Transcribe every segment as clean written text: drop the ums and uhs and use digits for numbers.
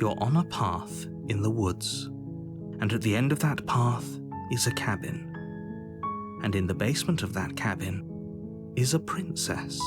You're on a path in the woods, and at the end of that path is a cabin. And in the basement of that cabin is a princess.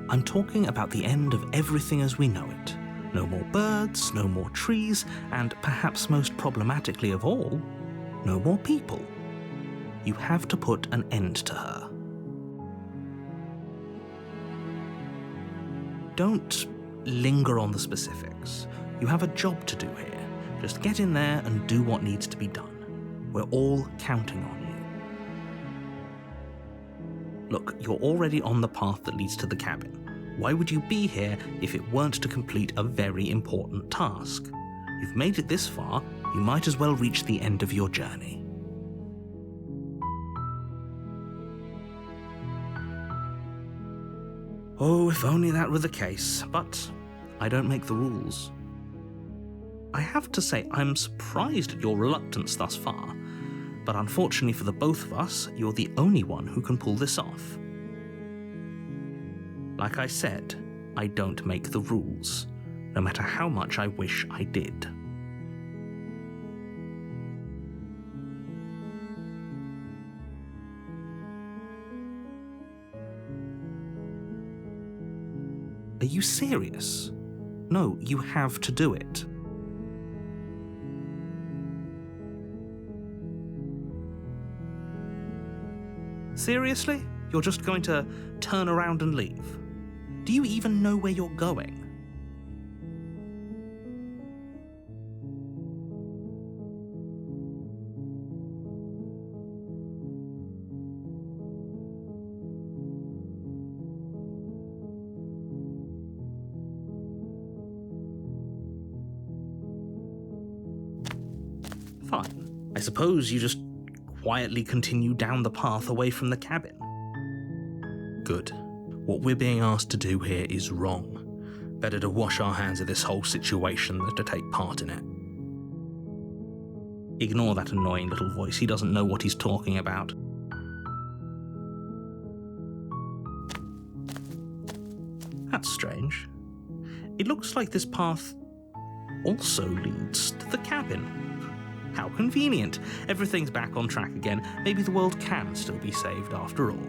I'm talking about the end of everything as we know it. No more birds, no more trees, and perhaps most problematically of all, no more people. You have to put an end to her. Don't linger on the specifics. You have a job to do here. Just get in there and do what needs to be done. We're all counting on you. Look, you're already on the path that leads to the cabin. Why would you be here if it weren't to complete a very important task? You've made it this far, you might as well reach the end of your journey. Oh, if only that were the case, but I don't make the rules. I have to say, I'm surprised at your reluctance thus far, but unfortunately for the both of us, you're the only one who can pull this off. Like I said, I don't make the rules, no matter how much I wish I did. Are you serious? No, you have to do it. Seriously? You're just going to turn around and leave? Do you even know where you're going? Fine. I suppose you just quietly continue down the path away from the cabin. Good. What we're being asked to do here is wrong. Better to wash our hands of this whole situation than to take part in it. Ignore that annoying little voice. He doesn't know what he's talking about. That's strange. It looks like this path also leads to the cabin. How convenient. Everything's back on track again. Maybe the world can still be saved after all.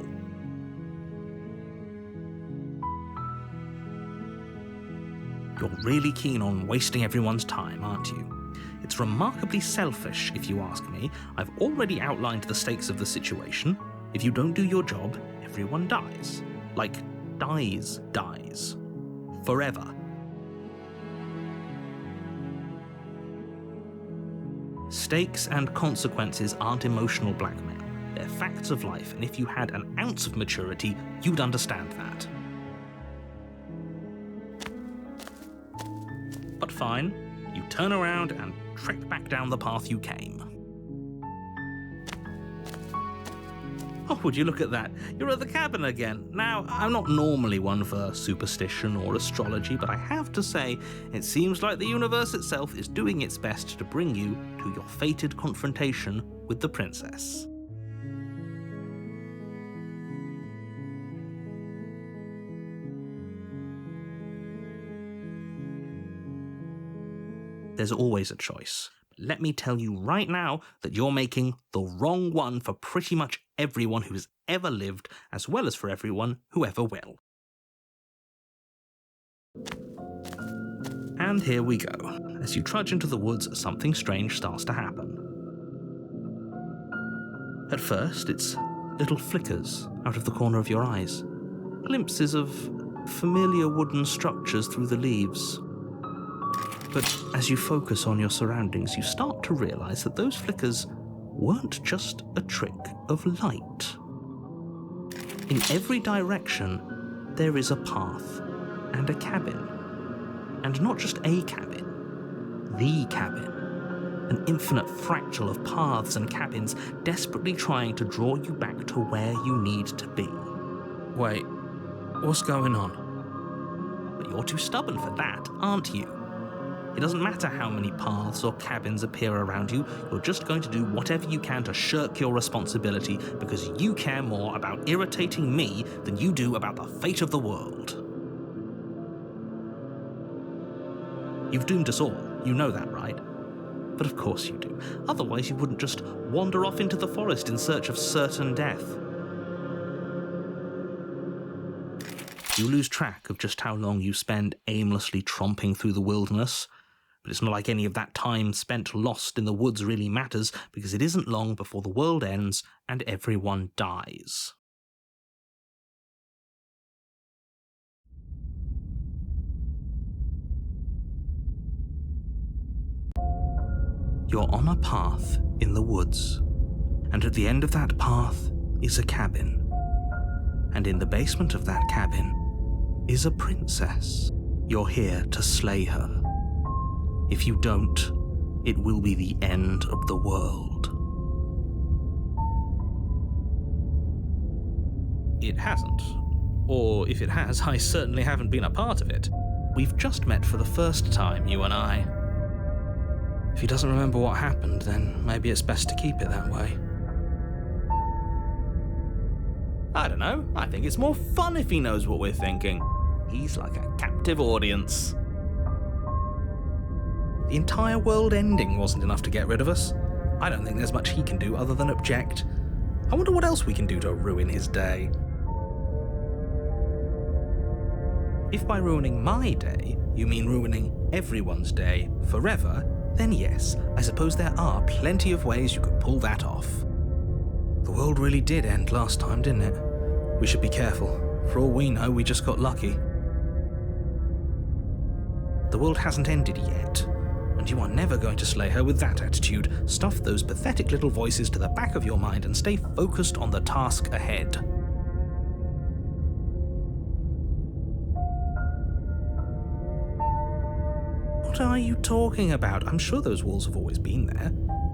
You're really keen on wasting everyone's time, aren't you? It's remarkably selfish, if you ask me. I've already outlined the stakes of the situation. If you don't do your job, everyone dies. Like, dies. Forever. Stakes and consequences aren't emotional blackmail. They're facts of life, and if you had an ounce of maturity, you'd understand that. But fine, you turn around and trek back down the path you came. Oh, would you look at that? You're at the cabin again. Now, I'm not normally one for superstition or astrology, but I have to say, it seems like the universe itself is doing its best to bring you to your fated confrontation with the princess. There's always a choice. Let me tell you right now that you're making the wrong one for pretty much everyone who's ever lived, as well as for everyone who ever will. And here we go. As you trudge into the woods, something strange starts to happen. At first, it's little flickers out of the corner of your eyes. Glimpses of familiar wooden structures through the leaves. But as you focus on your surroundings, you start to realize that those flickers weren't just a trick of light. In every direction, there is a path and a cabin. And not just a cabin, the cabin. an infinite fractal of paths and cabins desperately trying to draw you back to where you need to be. Wait, what's going on? But you're too stubborn for that, aren't you? It doesn't matter how many paths or cabins appear around you, you're just going to do whatever you can to shirk your responsibility because you care more about irritating me than you do about the fate of the world. You've doomed us all, you know that, right? But of course you do. Otherwise you wouldn't just wander off into the forest in search of certain death. You lose track of just how long you spend aimlessly tromping through the wilderness, but it's not like any of that time spent lost in the woods really matters, because it isn't long before the world ends and everyone dies. You're on a path in the woods, and at the end of that path is a cabin. And in the basement of that cabin is a princess. You're here to slay her. If you don't, it will be the end of the world. It hasn't. Or if it has, I certainly haven't been a part of it. We've just met for the first time, you and I. If he doesn't remember what happened, then maybe it's best to keep it that way. I don't know. I think it's more fun if he knows what we're thinking. He's like a captive audience. The entire world ending wasn't enough to get rid of us. I don't think there's much he can do other than object. I wonder what else we can do to ruin his day. If by ruining my day, you mean ruining everyone's day forever, then yes, I suppose there are plenty of ways you could pull that off. The world really did end last time, didn't it? We should be careful. For all we know, we just got lucky. The world hasn't ended yet, and you are never going to slay her with that attitude. Stuff those pathetic little voices to the back of your mind and stay focused on the task ahead. What are you talking about? I'm sure those walls have always been there.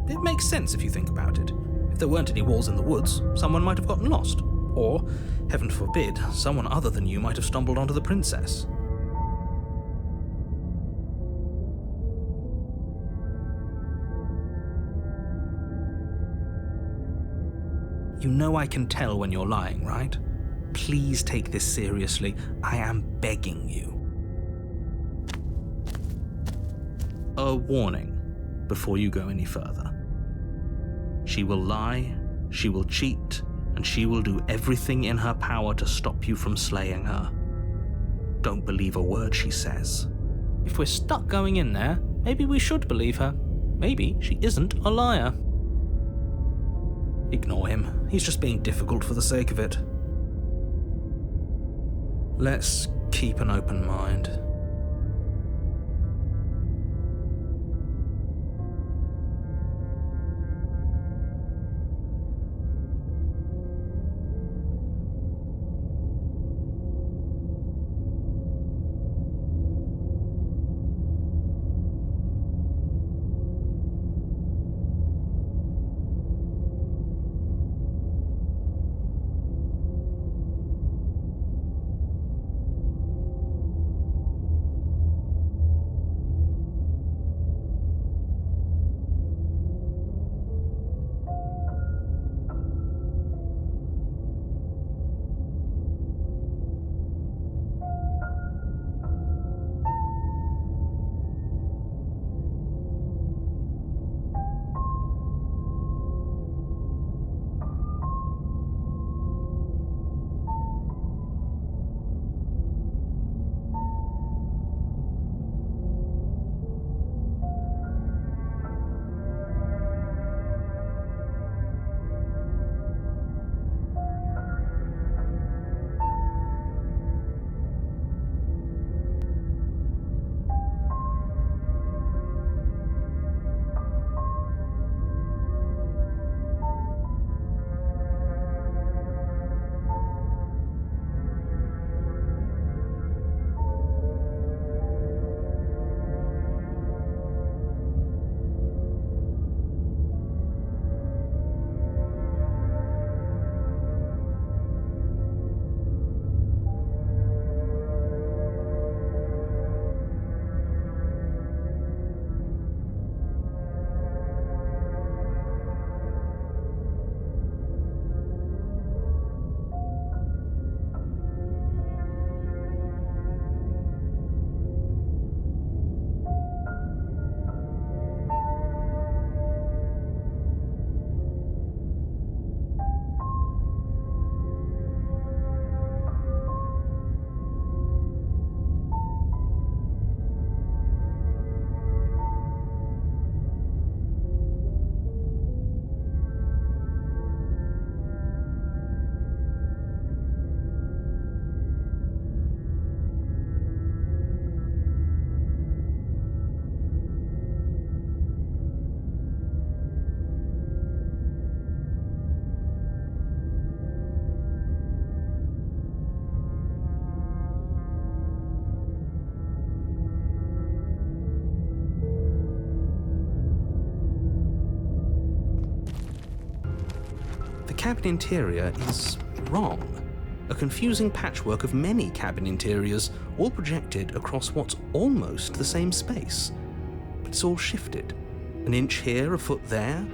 It makes sense if you think about it. If there weren't any walls in the woods, someone might have gotten lost. Or, heaven forbid, someone other than you might have stumbled onto the princess. You know I can tell when you're lying, right? Please take this seriously. I am begging you. A warning before you go any further. She will lie, she will cheat, and she will do everything in her power to stop you from slaying her. Don't believe a word she says. If we're stuck going in there, maybe we should believe her. Maybe she isn't a liar. Ignore him. He's just being difficult for the sake of it. Let's keep an open mind. cabin interior is wrong. A confusing patchwork of many cabin interiors, all projected across what's almost the same space. But it's all shifted. An inch here, a foot there,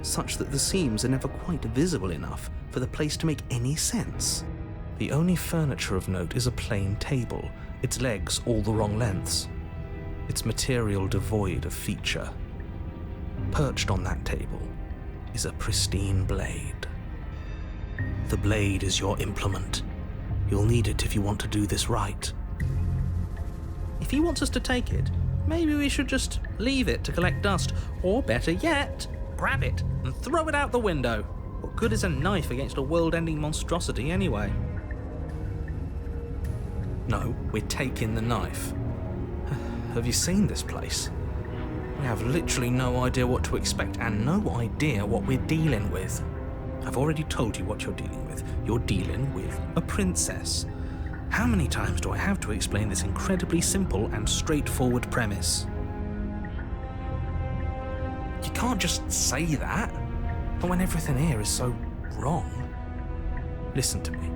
such that the seams are never quite visible enough for the place to make any sense. The only furniture of note is a plain table, its legs all the wrong lengths, its material devoid of feature. Perched on that table is a pristine blade. The blade is your implement. You'll need it if you want to do this right. If he wants us to take it, maybe we should just leave it to collect dust, or better yet, grab it and throw it out the window. What good is a knife against a world-ending monstrosity anyway? No, we're taking the knife. Have you seen this place? We have literally no idea what to expect and no idea what we're dealing with. I've already told you what you're dealing with. You're dealing with a princess. How many times do I have to explain this incredibly simple and straightforward premise? You can't just say that, but when everything here is so wrong. Listen to me.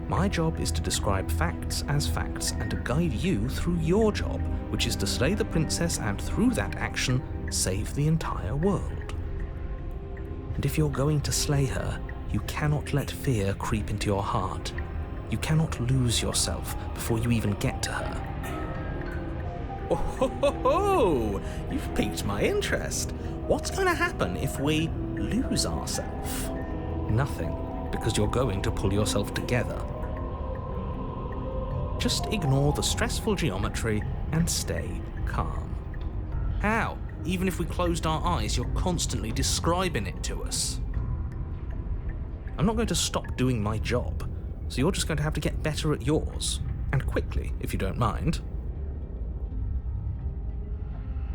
My job is to describe facts as facts and to guide you through your job, which is to slay the princess and through that action, save the entire world. And if you're going to slay her, you cannot let fear creep into your heart. You cannot lose yourself before you even get to her. Oh, ho, ho, ho. You've piqued my interest. What's going to happen if we lose ourselves? Nothing, because you're going to pull yourself together. Just ignore the stressful geometry and stay calm. How? Even if we closed our eyes, you're constantly describing it to us. I'm not going to stop doing my job, so you're just going to have to get better at yours. And quickly, if you don't mind.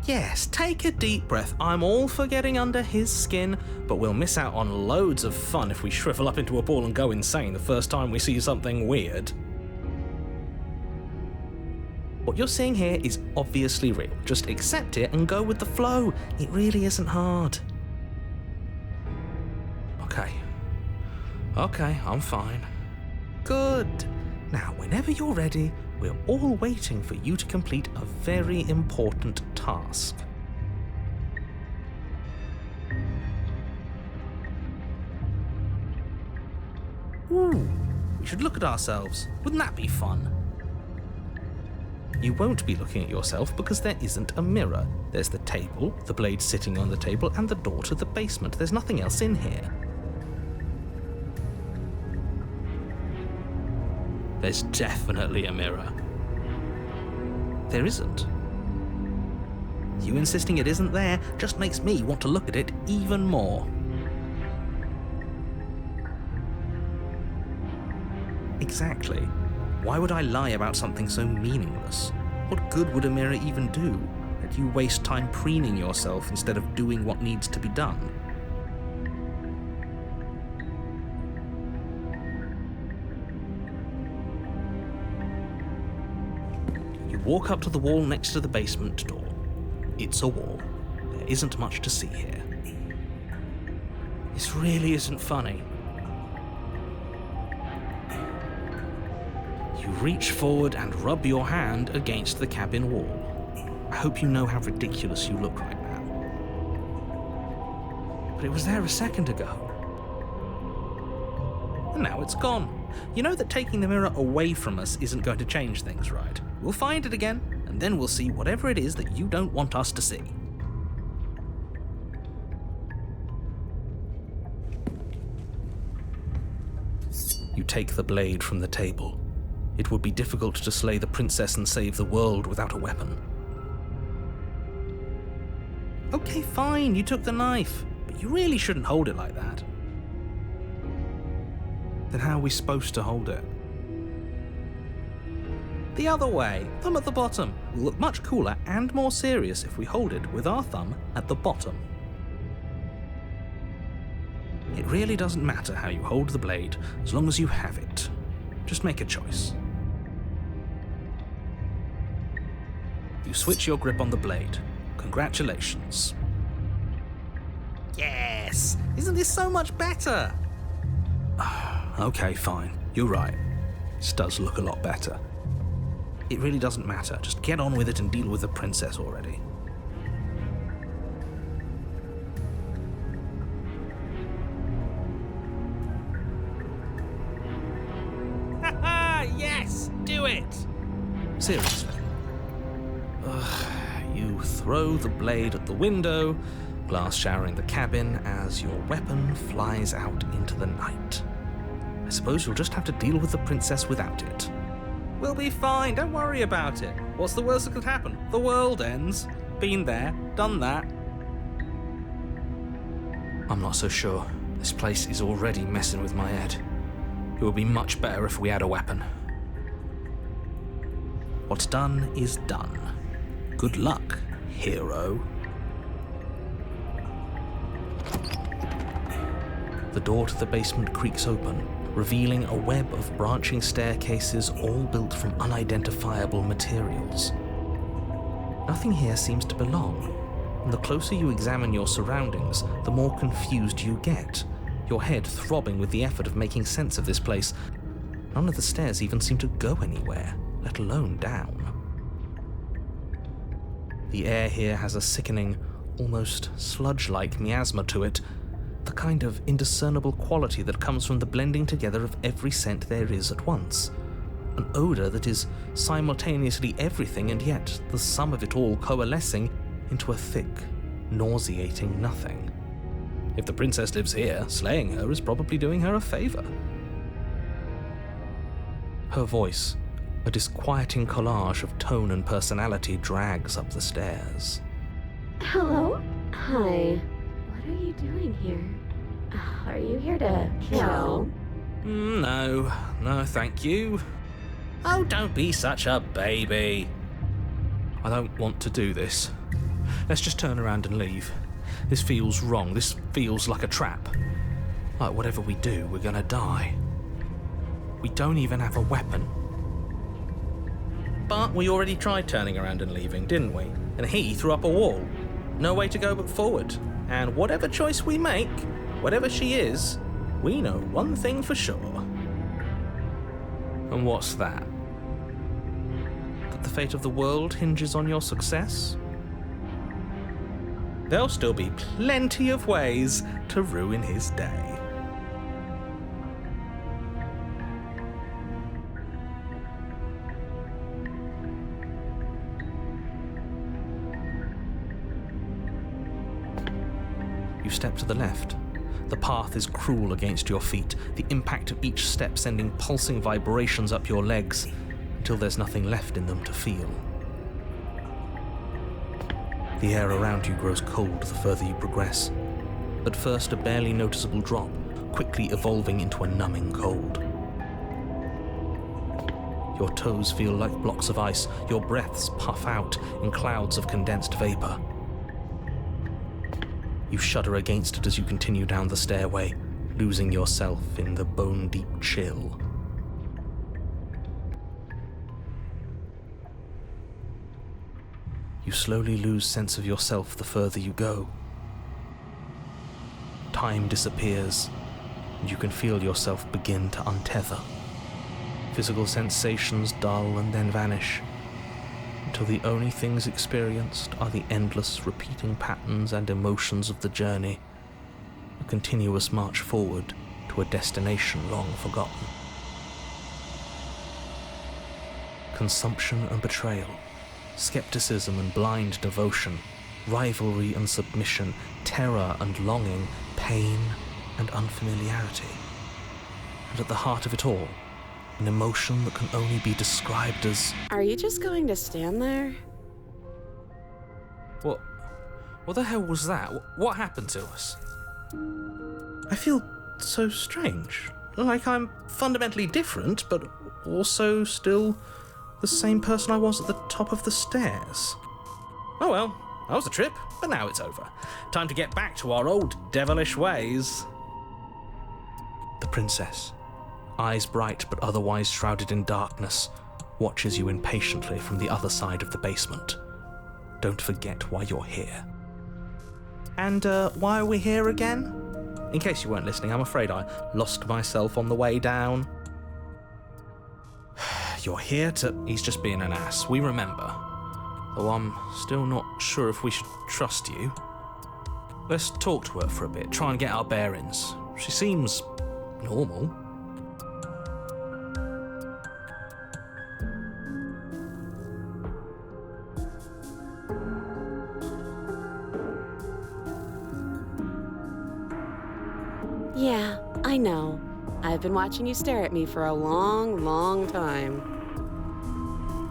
Yes, take a deep breath. I'm all for getting under his skin, but we'll miss out on loads of fun if we shrivel up into a ball and go insane the first time we see something weird. What you're seeing here is obviously real. Just accept it and go with the flow. It really isn't hard. Okay, I'm fine. Good. Now, whenever you're ready, we're all waiting for you to complete a very important task. Ooh, we should look at ourselves. Wouldn't that be fun? You won't be looking at yourself because there isn't a mirror. There's the table, the blade sitting on the table, and the door to the basement. There's nothing else in here. There's definitely a mirror. There isn't. You insisting it isn't there just makes me want to look at it even more. Exactly. Why would I lie about something so meaningless? What good would a mirror even do? Let you waste time preening yourself instead of doing what needs to be done. You walk up to the wall next to the basement door. It's a wall. There isn't much to see here. This really isn't funny. You reach forward and rub your hand against the cabin wall. I hope you know how ridiculous you look right now. But it was there a second ago. And now it's gone. You know that taking the mirror away from us isn't going to change things, right? We'll find it again, and then we'll see whatever it is that you don't want us to see. You take the blade from the table. It would be difficult to slay the princess and save the world without a weapon. Okay, fine, you took the knife, but you really shouldn't hold it like that. Then how are we supposed to hold it? The other way, thumb at the bottom. Will look much cooler and more serious if we hold it with our thumb at the bottom. It really doesn't matter how you hold the blade, as long as you have it. Just make a choice. You switch your grip on the blade. Congratulations. Yes! Isn't this so much better? Okay, fine. You're right. This does look a lot better. It really doesn't matter. Just get on with it and deal with the princess already. Yes! Do it! Seriously. You throw the blade at the window, glass showering the cabin as your weapon flies out into the night. I suppose you'll just have to deal with the princess without it. We'll be fine, don't worry about it. What's the worst that could happen? The world ends. Been there, done that. I'm not so sure. This place is already messing with my head. It would be much better if we had a weapon. What's done is done. Good luck, hero. The door to the basement creaks open, revealing a web of branching staircases all built from unidentifiable materials. Nothing here seems to belong, and the closer you examine your surroundings, the more confused you get, your head throbbing with the effort of making sense of this place. None of the stairs even seem to go anywhere, let alone down. The air here has a sickening, almost sludge-like miasma to it, the kind of indiscernible quality that comes from the blending together of every scent there is at once. An odour that is simultaneously everything and yet the sum of it all coalescing into a thick, nauseating nothing. If the princess lives here, slaying her is probably doing her a favour. Her voice, a disquieting collage of tone and personality, drags up the stairs. Hello? Hi. What are you doing here? Are you here to kill? No, thank you. Oh, don't be such a baby. I don't want to do this. Let's just turn around and leave. This feels wrong. This feels like a trap. Like whatever we do, we're gonna die. We don't even have a weapon. But we already tried turning around and leaving, didn't we? And he threw up a wall. No way to go but forward. And whatever choice we make, whatever she is, we know one thing for sure. And what's that? That the fate of the world hinges on your success? There'll still be plenty of ways to ruin his day. You step to the left. The path is cruel against your feet, the impact of each step sending pulsing vibrations up your legs until there's nothing left in them to feel. The air around you grows cold the further you progress. At first a barely noticeable drop, quickly evolving into a numbing cold. Your toes feel like blocks of ice, your breaths puff out in clouds of condensed vapor. You shudder against it as you continue down the stairway, losing yourself in the bone-deep chill. You slowly lose sense of yourself the further you go. Time disappears, and you can feel yourself begin to untether. Physical sensations dull and then vanish, until the only things experienced are the endless repeating patterns and emotions of the journey, a continuous march forward to a destination long forgotten. Consumption and betrayal, skepticism and blind devotion, rivalry and submission, terror and longing, pain and unfamiliarity. And at the heart of it all, an emotion that can only be described as... Are you just going to stand there? What the hell was that? What happened to us? I feel so strange. Like I'm fundamentally different, but also still the same person I was at the top of the stairs. Oh well, that was a trip, but now it's over. Time to get back to our old devilish ways. The princess, eyes bright but otherwise shrouded in darkness, watches you impatiently from the other side of the basement. Don't forget why you're here. And why are we here again? In case you weren't listening, I'm afraid I lost myself on the way down. You're here to... He's just being an ass, we remember. Though I'm still not sure if we should trust you. Let's talk to her for a bit, try and get our bearings. She seems normal. Yeah, I know. I've been watching you stare at me for a long, long time.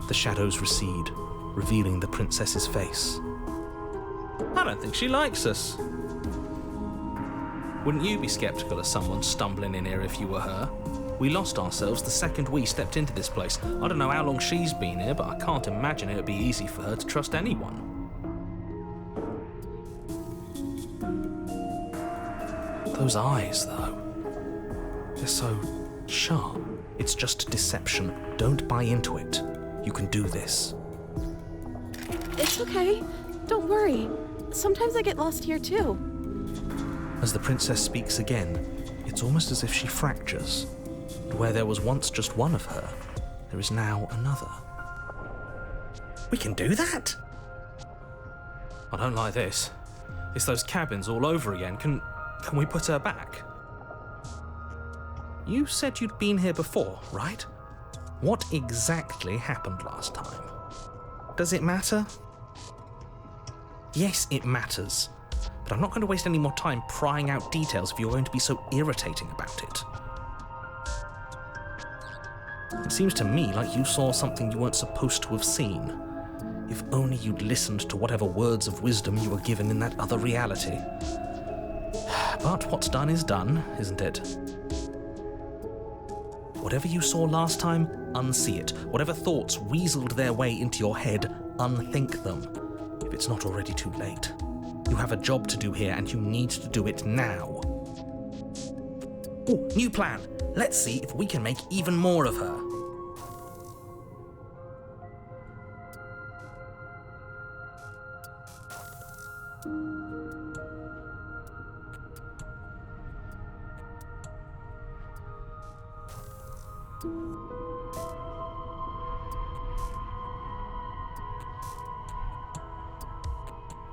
The shadows recede, revealing the princess's face. I don't think she likes us. Wouldn't you be skeptical of someone stumbling in here if you were her? We lost ourselves the second we stepped into this place. I don't know how long she's been here, but I can't imagine it would be easy for her to trust anyone. Those eyes, though. They're so sharp. It's just deception. Don't buy into it. You can do this. It's okay. Don't worry. Sometimes I get lost here too. As the princess speaks again, it's almost as if she fractures. And where there was once just one of her, there is now another. We can do that? I don't like this. It's those cabins all over again. Can we put her back? You said you'd been here before, right? What exactly happened last time? Does it matter? Yes, it matters. But I'm not going to waste any more time prying out details if you're going to be so irritating about it. It seems to me like you saw something you weren't supposed to have seen. If only you'd listened to whatever words of wisdom you were given in that other reality. But what's done is done, isn't it? Whatever you saw last time, unsee it. Whatever thoughts weaseled their way into your head, unthink them. If it's not already too late. You have a job to do here, and you need to do it now. Ooh, new plan. Let's see if we can make even more of her.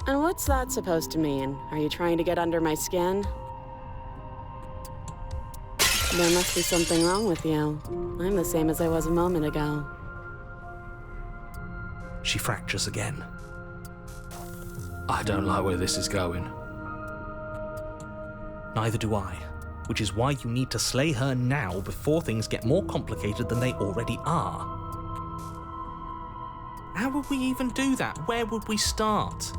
And what's that supposed to mean? Are you trying to get under my skin? There must be something wrong with you. I'm the same as I was a moment ago. She fractures again. I don't like where this is going. Neither do I, which is why you need to slay her now before things get more complicated than they already are. How would we even do that? Where would we start?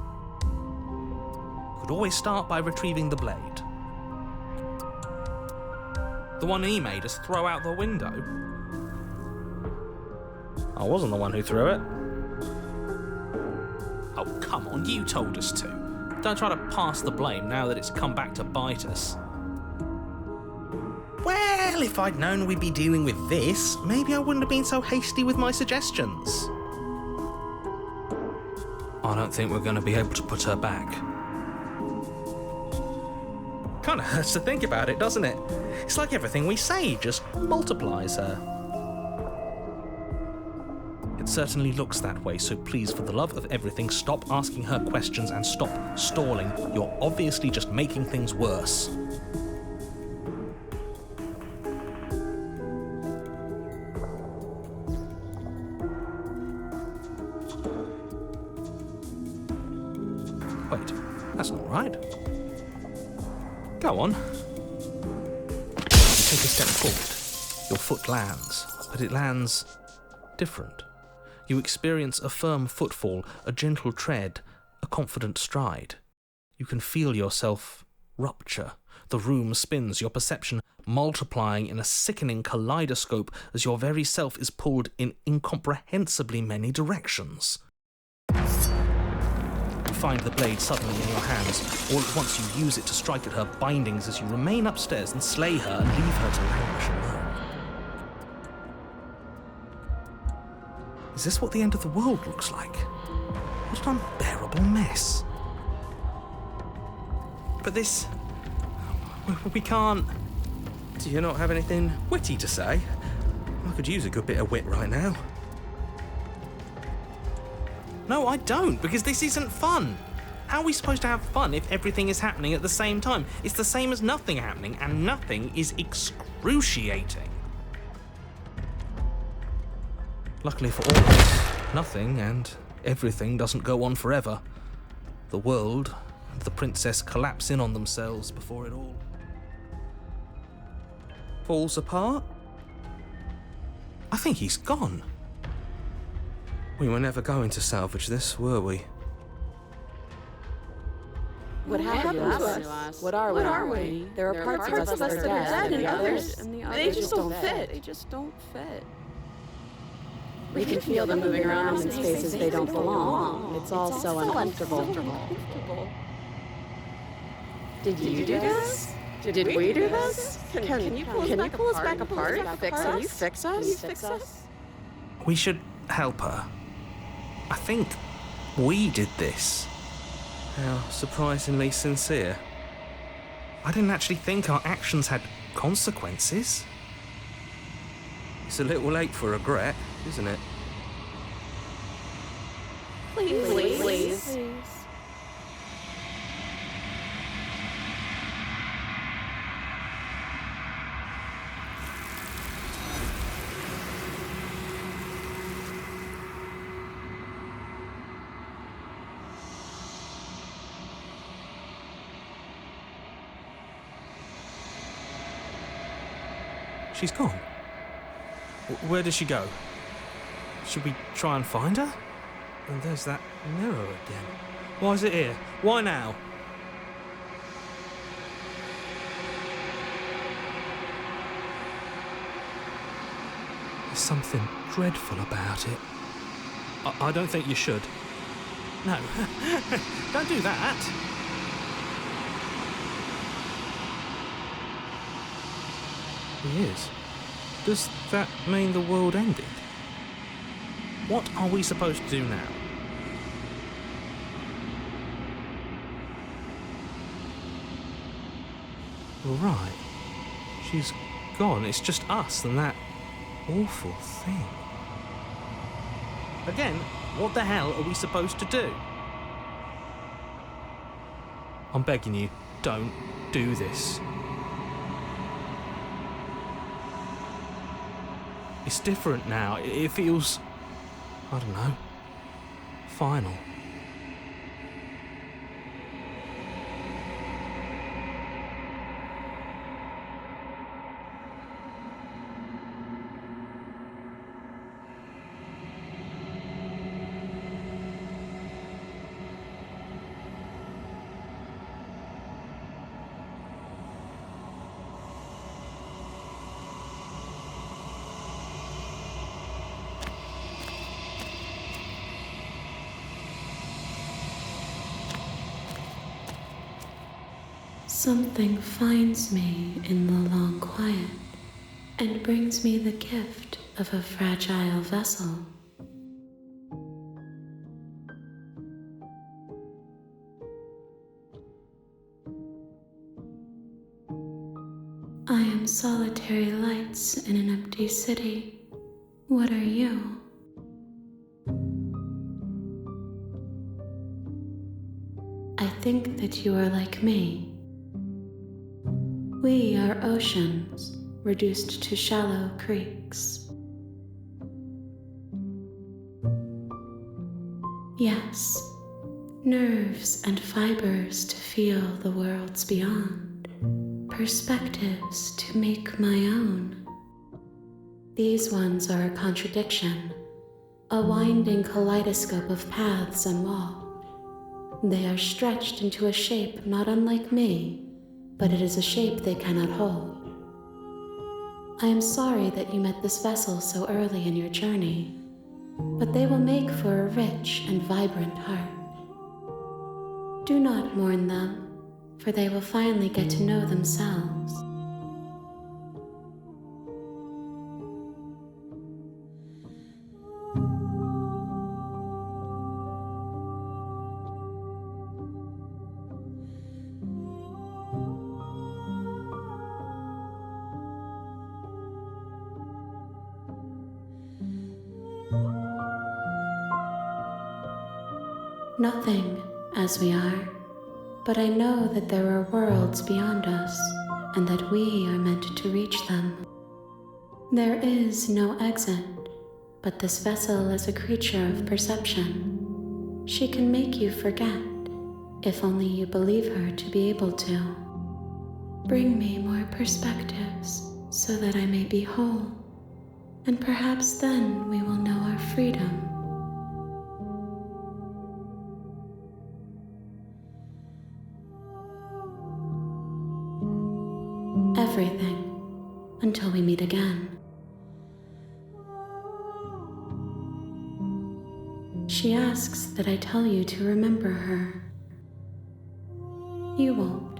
Could always start by retrieving the blade. The one he made us throw out the window. I wasn't the one who threw it. Oh, come on, you told us to. Don't try to pass the blame now that it's come back to bite us. Well, if I'd known we'd be dealing with this, maybe I wouldn't have been so hasty with my suggestions. I don't think we're going to be able to put her back. Kind of hurts to think about it, doesn't it? It's like everything we say just multiplies her. It certainly looks that way, so please, for the love of everything, stop asking her questions and stop stalling. You're obviously just making things worse. Wait, that's not right. Go on. You take a step forward. Your foot lands, but it lands different. You experience a firm footfall, a gentle tread, a confident stride. You can feel yourself rupture. The room spins, your perception multiplying in a sickening kaleidoscope as your very self is pulled in incomprehensibly many directions. You find the blade suddenly in your hands. All at once you use it to strike at her bindings as you remain upstairs and slay her and leave her to languish alone. Is this what the end of the world looks like? What an unbearable mess. But this We can't... Do you not have anything witty to say? I could use a good bit of wit right now. No, I don't, because this isn't fun. How are we supposed to have fun if everything is happening at the same time? It's the same as nothing happening, and nothing is excruciating. Luckily for all of us, nothing and everything doesn't go on forever. The world and the princess collapse in on themselves before it all falls apart. I think he's gone. We were never going to salvage this, were we? What happened to us? What are we? There are parts of us that are dead, and others, they just don't fit. We can feel them moving around in spaces they don't belong. It's all so uncomfortable. Did you do this? Did we do this? Can you pull us back apart? Can you fix us? We should help her. I think we did this. How surprisingly sincere. I didn't actually think our actions had consequences. It's a little late for regret, isn't it? Please. She's gone. Where did she go? Should we try and find her? And there's that mirror again. Why is it here? Why now? There's something dreadful about it. I don't think you should. No. Don't do that. He is. Does that mean the world ended? What are we supposed to do now? Right. She's gone. It's just us and that awful thing. Again, what the hell are we supposed to do? I'm begging you, don't do this. It's different now. It feels, I don't know, final. Something finds me in the long quiet and brings me the gift of a fragile vessel. I am solitary lights in an empty city. What are you? I think that you are like me. We are oceans, reduced to shallow creeks. Yes, nerves and fibers to feel the worlds beyond, perspectives to make my own. These ones are a contradiction, a winding kaleidoscope of paths and walls. They are stretched into a shape not unlike me, but it is a shape they cannot hold. I am sorry that you met this vessel so early in your journey, but they will make for a rich and vibrant heart. Do not mourn them, for they will finally get to know themselves. nothing as we are, but I know that there are worlds beyond us and that we are meant to reach them. There is no exit, but this vessel is a creature of perception. She can make you forget, if only you believe her to be able to. Bring me more perspectives so that I may be whole, and perhaps then we will know our freedom. Everything, until we meet again. She asks that I tell you to remember her. You won't.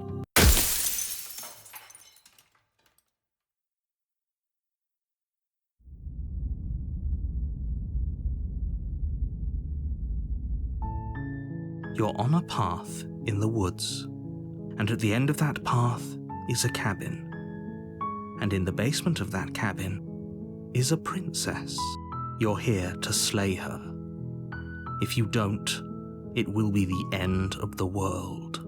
You're on a path in the woods, and at the end of that path is a cabin. And in the basement of that cabin is a princess. You're here to slay her. If you don't, it will be the end of the world.